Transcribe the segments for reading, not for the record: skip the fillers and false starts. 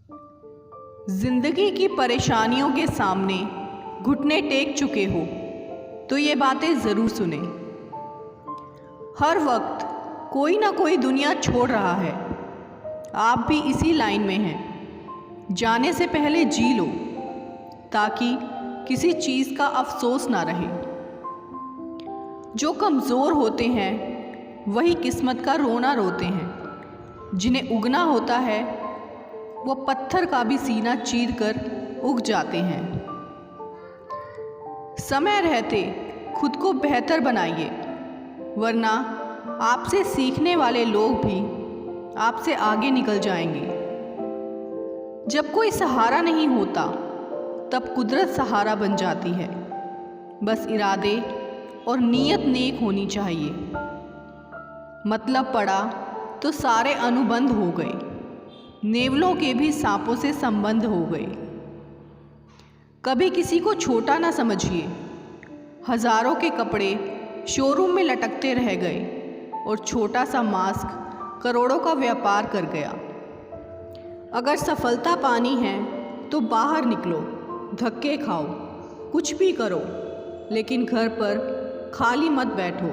जिंदगी की परेशानियों के सामने घुटने टेक चुके हो तो ये बातें ज़रूर सुने। हर वक्त कोई ना कोई दुनिया छोड़ रहा है, आप भी इसी लाइन में हैं। जाने से पहले जी लो ताकि किसी चीज़ का अफसोस ना रहे। जो कमज़ोर होते हैं वही किस्मत का रोना रोते हैं। जिन्हें उगना होता है वो पत्थर का भी सीना चीर कर उग जाते हैं। समय रहते खुद को बेहतर बनाइए, वरना आपसे सीखने वाले लोग भी आपसे आगे निकल जाएंगे। जब कोई सहारा नहीं होता तब कुदरत सहारा बन जाती है। बस इरादे और नीयत नेक होनी चाहिए। मतलब पड़ा तो सारे अनुबंध हो गए, नेवलों के भी सांपों से संबंध हो गए। कभी किसी को छोटा ना समझिए। हजारों के कपड़े शोरूम में लटकते रह गए और छोटा सा मास्क करोड़ों का व्यापार कर गया। अगर सफलता पानी है तो बाहर निकलो, धक्के खाओ, कुछ भी करो, लेकिन घर पर खाली मत बैठो।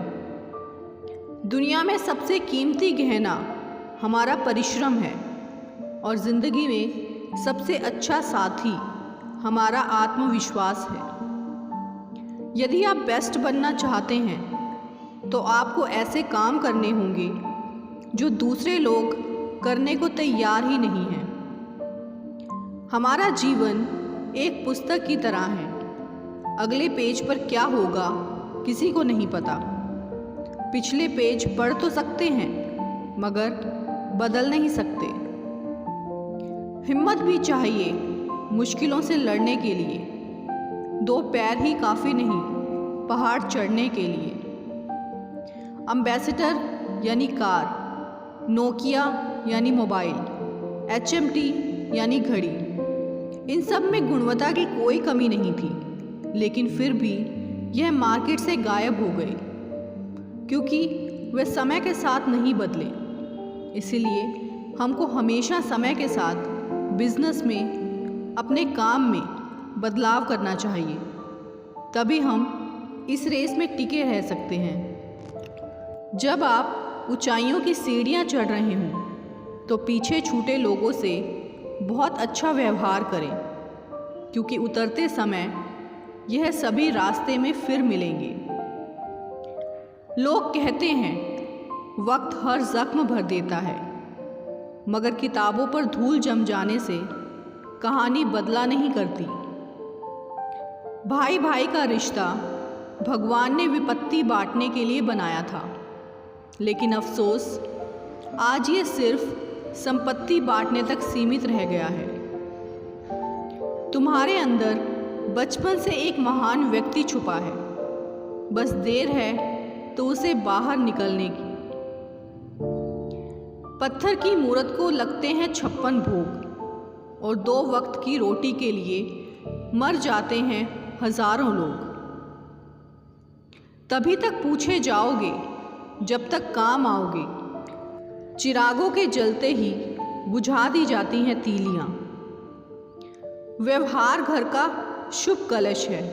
दुनिया में सबसे कीमती गहना हमारा परिश्रम है और ज़िंदगी में सबसे अच्छा साथी हमारा आत्मविश्वास है। यदि आप बेस्ट बनना चाहते हैं तो आपको ऐसे काम करने होंगे जो दूसरे लोग करने को तैयार ही नहीं हैं। हमारा जीवन एक पुस्तक की तरह है। अगले पेज पर क्या होगा किसी को नहीं पता। पिछले पेज पढ़ तो सकते हैं मगर बदल नहीं सकते। हिम्मत भी चाहिए मुश्किलों से लड़ने के लिए। दो पैर ही काफ़ी नहीं पहाड़ चढ़ने के लिए। एम्बेसडर यानी कार, नोकिया यानी मोबाइल, HMT यानी घड़ी, इन सब में गुणवत्ता की कोई कमी नहीं थी, लेकिन फिर भी यह मार्केट से गायब हो गए क्योंकि वे समय के साथ नहीं बदले। इसीलिए हमको हमेशा समय के साथ बिजनेस में, अपने काम में बदलाव करना चाहिए। तभी हम इस रेस में टिके रह सकते हैं। जब आप ऊंचाइयों की सीढ़ियां चढ़ रहे हों तो पीछे छूटे लोगों से बहुत अच्छा व्यवहार करें, क्योंकि उतरते समय यह सभी रास्ते में फिर मिलेंगे। लोग कहते हैं वक्त हर जख्म भर देता है, मगर किताबों पर धूल जम जाने से कहानी बदला नहीं करती। भाई भाई का रिश्ता भगवान ने विपत्ति बांटने के लिए बनाया था, लेकिन अफसोस आज ये सिर्फ संपत्ति बांटने तक सीमित रह गया है। तुम्हारे अंदर बचपन से एक महान व्यक्ति छुपा है, बस देर है तो उसे बाहर निकलने की। पत्थर की मूरत को लगते हैं 56 भोग और 2 वक्त की रोटी के लिए मर जाते हैं हजारों लोग। तभी तक पूछे जाओगे जब तक काम आओगे। चिरागों के जलते ही बुझा दी जाती हैं तीलियां। व्यवहार घर का शुभ कलश है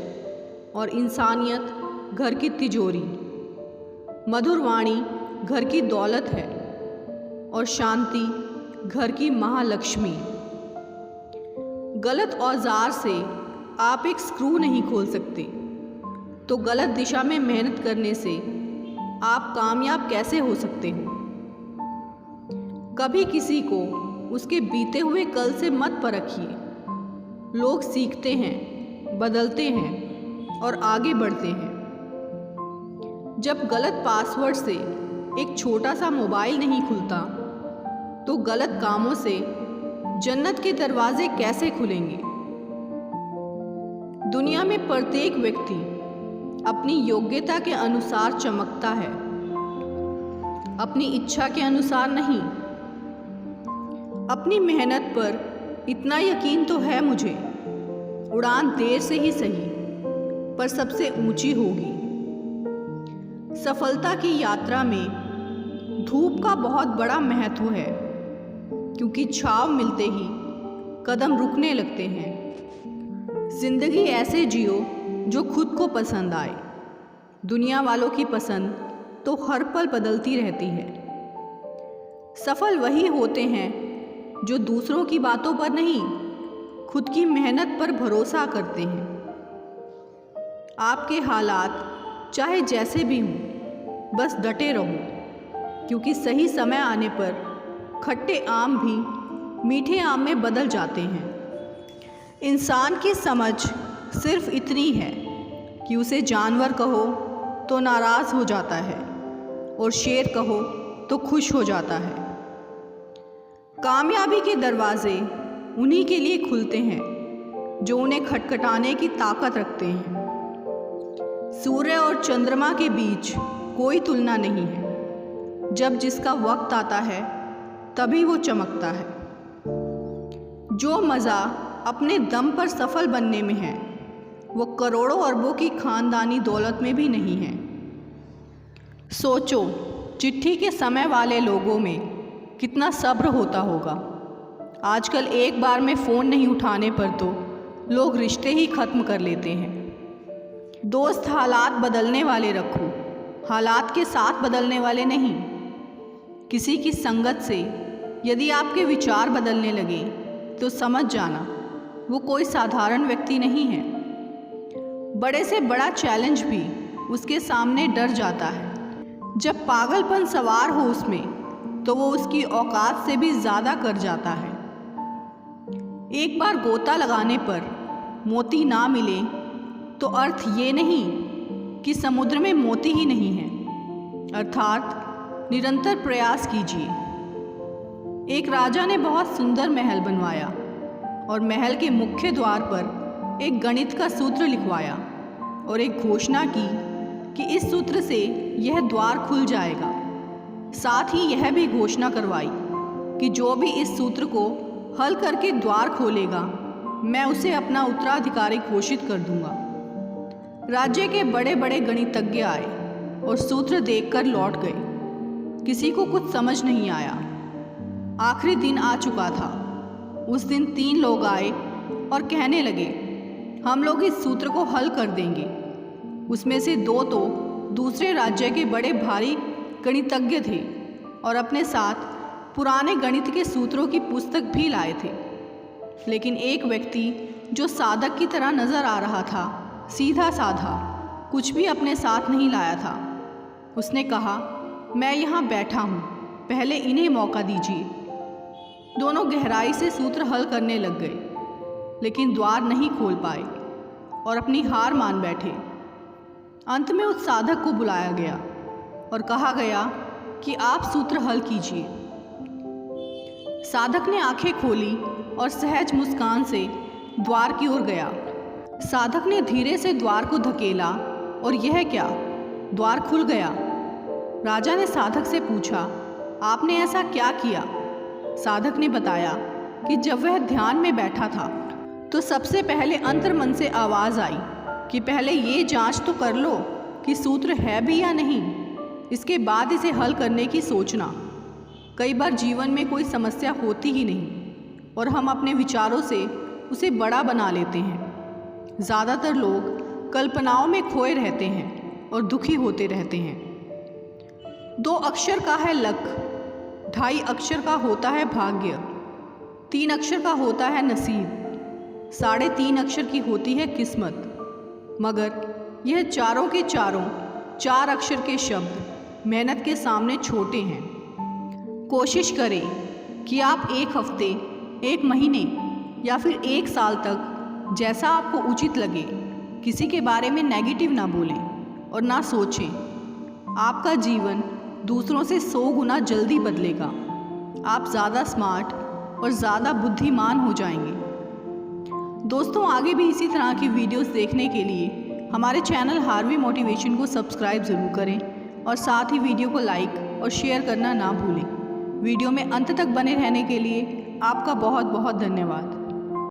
और इंसानियत घर की तिजोरी। मधुर वाणी घर की दौलत है और शांति घर की महालक्ष्मी। गलत औजार से आप एक स्क्रू नहीं खोल सकते, तो गलत दिशा में मेहनत करने से आप कामयाब कैसे हो सकते हो। कभी किसी को उसके बीते हुए कल से मत परखिए। लोग सीखते हैं, बदलते हैं और आगे बढ़ते हैं। जब गलत पासवर्ड से एक छोटा सा मोबाइल नहीं खुलता तो गलत कामों से जन्नत के दरवाजे कैसे खुलेंगे। दुनिया में प्रत्येक व्यक्ति अपनी योग्यता के अनुसार चमकता है, अपनी इच्छा के अनुसार नहीं। अपनी मेहनत पर इतना यकीन तो है मुझे, उड़ान देर से ही सही पर सबसे ऊंची होगी। सफलता की यात्रा में धूप का बहुत बड़ा महत्व है, क्योंकि छांव मिलते ही कदम रुकने लगते हैं। जिंदगी ऐसे जियो जो खुद को पसंद आए। दुनिया वालों की पसंद तो हर पल बदलती रहती है। सफल वही होते हैं जो दूसरों की बातों पर नहीं, खुद की मेहनत पर भरोसा करते हैं। आपके हालात चाहे जैसे भी हों, बस डटे रहो, क्योंकि सही समय आने पर खट्टे आम भी मीठे आम में बदल जाते हैं। इंसान की समझ सिर्फ इतनी है कि उसे जानवर कहो तो नाराज़ हो जाता है और शेर कहो तो खुश हो जाता है। कामयाबी के दरवाजे उन्हीं के लिए खुलते हैं जो उन्हें खटखटाने की ताकत रखते हैं। सूर्य और चंद्रमा के बीच कोई तुलना नहीं है। जब जिसका वक्त आता है तभी वो चमकता है। जो मज़ा अपने दम पर सफल बनने में है, वो करोड़ों अरबों की खानदानी दौलत में भी नहीं है। सोचो, चिट्ठी के समय वाले लोगों में कितना सब्र होता होगा। आजकल एक बार में फ़ोन नहीं उठाने पर तो लोग रिश्ते ही ख़त्म कर लेते हैं। दोस्त हालात बदलने वाले रखो, हालात के साथ बदलने वाले नहीं। किसी की संगत से यदि आपके विचार बदलने लगे तो समझ जाना वो कोई साधारण व्यक्ति नहीं है। बड़े से बड़ा चैलेंज भी उसके सामने डर जाता है। जब पागलपन सवार हो उसमें तो वो उसकी औकात से भी ज़्यादा कर जाता है। एक बार गोता लगाने पर मोती ना मिले तो अर्थ ये नहीं कि समुद्र में मोती ही नहीं है, अर्थात निरंतर प्रयास कीजिए। एक राजा ने बहुत सुंदर महल बनवाया और महल के मुख्य द्वार पर एक गणित का सूत्र लिखवाया और एक घोषणा की कि इस सूत्र से यह द्वार खुल जाएगा। साथ ही यह भी घोषणा करवाई कि जो भी इस सूत्र को हल करके द्वार खोलेगा, मैं उसे अपना उत्तराधिकारी घोषित कर दूंगा। राज्य के बड़े बड़े गणितज्ञ आए और सूत्र देखकर लौट गए। किसी को कुछ समझ नहीं आया। आखिरी दिन आ चुका था। उस दिन 3 लोग आए और कहने लगे, हम लोग इस सूत्र को हल कर देंगे। उसमें से 2 तो दूसरे राज्य के बड़े भारी गणितज्ञ थे और अपने साथ पुराने गणित के सूत्रों की पुस्तक भी लाए थे। लेकिन एक व्यक्ति जो साधक की तरह नज़र आ रहा था, सीधा साधा, कुछ भी अपने साथ नहीं लाया था। उसने कहा, मैं यहाँ बैठा हूँ, पहले इन्हें मौका दीजिए। दोनों गहराई से सूत्र हल करने लग गए, लेकिन द्वार नहीं खोल पाए और अपनी हार मान बैठे। अंत में उस साधक को बुलाया गया और कहा गया कि आप सूत्र हल कीजिए। साधक ने आंखें खोली और सहज मुस्कान से द्वार की ओर गया। साधक ने धीरे से द्वार को धकेला और यह क्या, द्वार खुल गया। राजा ने साधक से पूछा, आपने ऐसा क्या किया? साधक ने बताया कि जब वह ध्यान में बैठा था तो सबसे पहले अंतर्मन से आवाज़ आई कि पहले ये जांच तो कर लो कि सूत्र है भी या नहीं, इसके बाद इसे हल करने की सोचना। कई बार जीवन में कोई समस्या होती ही नहीं और हम अपने विचारों से उसे बड़ा बना लेते हैं। ज़्यादातर लोग कल्पनाओं में खोए रहते हैं और दुखी होते रहते हैं। 2 अक्षर का है लक, 2.5 अक्षर का होता है भाग्य, 3 अक्षर का होता है नसीब, 3.5 अक्षर की होती है किस्मत। मगर यह चारों के चारों 4 अक्षर के शब्द मेहनत के सामने छोटे हैं। कोशिश करें कि आप 1 हफ्ते, 1 महीने या फिर 1 साल तक जैसा आपको उचित लगे किसी के बारे में नेगेटिव ना बोलें और ना सोचें। आपका जीवन दूसरों से 100 गुना जल्दी बदलेगा। आप ज़्यादा स्मार्ट और ज़्यादा बुद्धिमान हो जाएंगे। दोस्तों, आगे भी इसी तरह की वीडियोस देखने के लिए हमारे चैनल हार्वी मोटिवेशन को सब्सक्राइब ज़रूर करें और साथ ही वीडियो को लाइक और शेयर करना ना भूलें। वीडियो में अंत तक बने रहने के लिए आपका बहुत बहुत धन्यवाद।